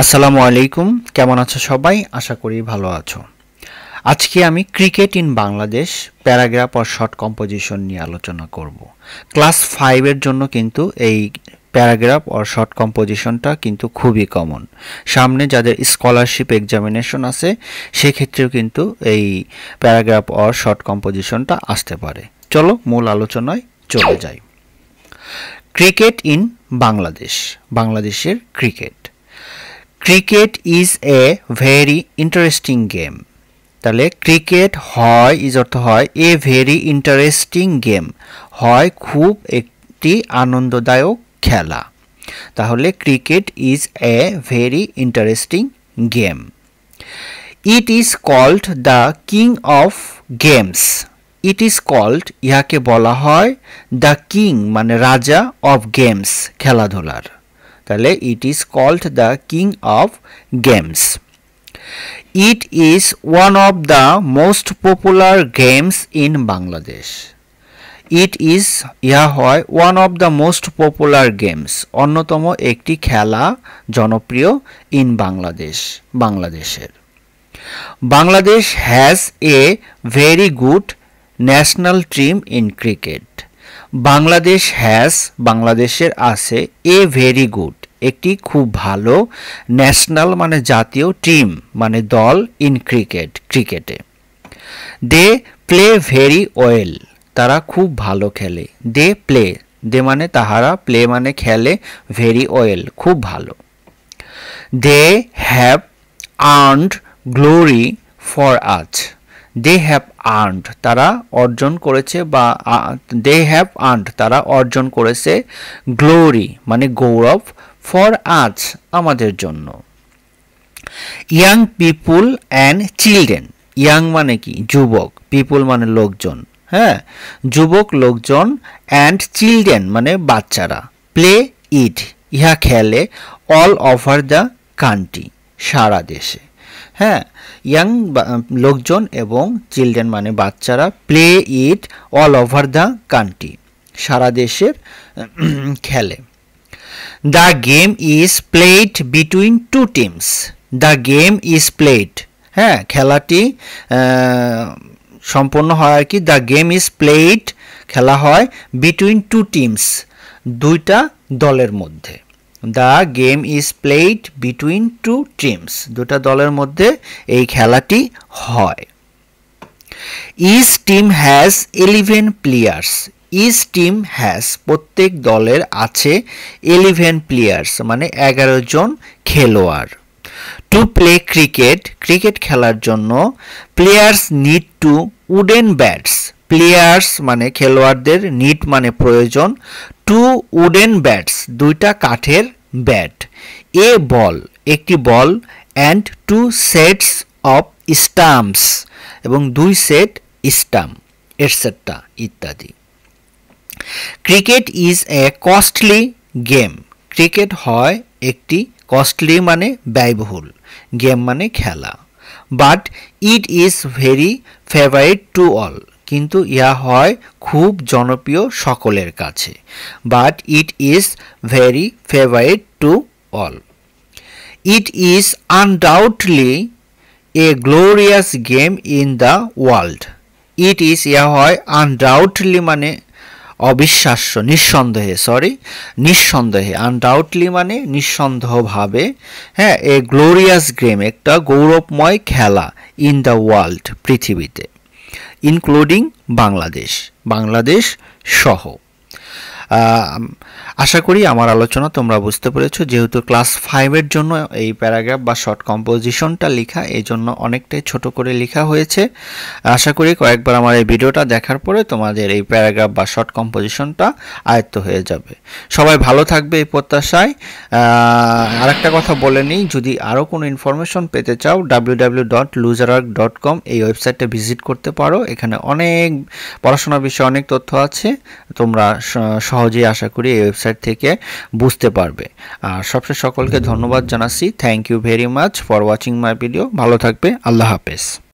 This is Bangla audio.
আসসালামু আলাইকুম, কেমন আছো সবাই? আশা করি ভালো আছো। আজকে আমি cricket in Bangladesh paragraph or short composition নিয়ে আলোচনা করব। ক্লাস 5 এর জন্য কিন্তু এই প্যারাগ্রাফ অর শর্ট কম্পোজিশনটা কিন্তু খুবই কমন। সামনে যাদের স্কলারশিপ এক্সামিনেশন আছে সেক্ষেত্রেও কিন্তু এই প্যারাগ্রাফ অর শর্ট কম্পোজিশনটা আসতে পারে। চলো মূল আলোচনায় চলে যাই। ক্রিকেট ইন বাংলাদেশ, বাংলাদেশের cricket. Cricket is a very interesting game. তাহলে ক্রিকেট হয় ইজ অর্থ হয় এ ভেরি ইন্টারেস্টিং গেম, হয় খুব একটি আনন্দদায়ক খেলা। তাহলে cricket is a very interesting game. It is called the king of games. It is called ইহাকে বলা হয় দ্য কিং মানে রাজা অফ গেমস খেলাধুলার। তাহলে it is called the king of games. It is one of the most popular games in Bangladesh. It is ইহা হয় one of the most popular games, অন্যতম একটি খেলা জনপ্রিয় ইন বাংলাদেশ, বাংলাদেশের। Bangladesh has a very good national team in cricket. Bangladesh has বাংলাদেশের আছে এ ভেরি গুড একটি খুব ভালো, ন্যাশনাল মানে জাতীয়, টিম মানে দল, ইন ক্রিকেট ক্রিকেটে। দে প্লে ভেরি ওয়েল তারা খুব ভালো খেলে। দে প্লে, দে মানে তাহারা, প্লে মানে খেলে, ভেরি ওয়েল খুব ভালো। They have earned glory for আজ। দে হ্যাভ আর্নড তারা অর্জন করেছে, বা দে হ্যাভ আর্নড তারা অর্জন করেছে, গ্লোরি মানে গৌরব, ফর আজ আমাদের জন্য। Young people and children, young মানে কি যুবক, পিপুল মানে লোকজন, হ্যাঁ যুবক লোকজন, অ্যান্ড চিলড্রেন মানে বাচ্চারা, প্লে ইট ইহা খেলে, অল ওভার দ্য কান্ট্রি সারা দেশে। হ্যাঁ ইয়াং লোকজন এবং চিলড্রেন মানে বাচ্চারা, play it all over the country সারা দেশের খেলে। The game is played between two teams. The game is played, হ্যাঁ খেলাটি সম্পন্ন হয় আর কি। দ্য গেম ইজ প্লেড খেলা হয় বিটুইন টু টিমস দুইটা দলের মধ্যে। The game is played between two teams দুটা দলের মধ্যে এই খেলাটি হয়। Each team has 11 players. Each team has প্রত্যেক দলের আছে 11 প্লেয়ার্স মানে 11 জন খেলোয়াড়। টু প্লে ক্রিকেট, ক্রিকেট খেলার জন্য players need to wooden bats. Players মানে খেলোয়াড়দের, নিড মানে প্রয়োজন, টু উডেন ব্যাটস দুইটা কাঠের ব্যাট, এ বল একটি ball, and two sets of stumps এবং দুই সেট স্টাম্প, এটসেট্রা ইত্যাদি। Cricket is a costly game. Cricket হয় একটি, কস্টলি মানে ব্যয়বহুল, গেম মানে খেলা। But it is very favourite to all, কিন্তু ইহা হয় খুব জনপ্রিয় সকলের কাছে। But it is very favourite to all. It is undoubtedly a glorious game in the world. It is ইহা হয় আনডাউটলি মানে অবিশ্বাস্য, নিঃসন্দেহে, নিঃসন্দেহে, আনডাউটলি মানে নিঃসন্দেহভাবে, হ্যাঁ এ গ্লোরিয়াস গেম একটা গৌরবময় খেলা, ইন দ্য ওয়ার্ল্ড পৃথিবীতে, ইনক্লুডিং বাংলাদেশ, বাংলাদেশ সহ। আশা করি আমার আলোচনা তোমরা বুঝতে পেরেছো। যেহেতু ক্লাস 5 এর জন্য এই প্যারাগ্রাফ বা শর্ট কম্পোজিশনটা লেখা, এই জন্য অনেকটাই ছোট করে লেখা হয়েছে। আশা করি কয়েকবার আমার এই ভিডিওটা দেখার পরে তোমাদের এই প্যারাগ্রাফ বা শর্ট কম্পোজিশনটা আয়ত্ত হয়ে যাবে। সবাই ভালো থাকবে এই প্রত্যাশায়। আরেকটা কথা বলে নিই, যদি আরও কোনো ইনফরমেশন পেতে চাও www.luzerarc.com এই ওয়েবসাইটটা ভিজিট করতে পারো। এখানে অনেক পড়াশোনার বিষয়ে অনেক তথ্য আছে, তোমরা সহজেই আশা করি এই ওয়েবসাইট থেকে বুঝতে পারবে। আর সবশেষে সকলকে ধন্যবাদ জানাচ্ছি। Thank you very much for watching my video. ভালো থাকবে, আল্লাহ হাফেজ।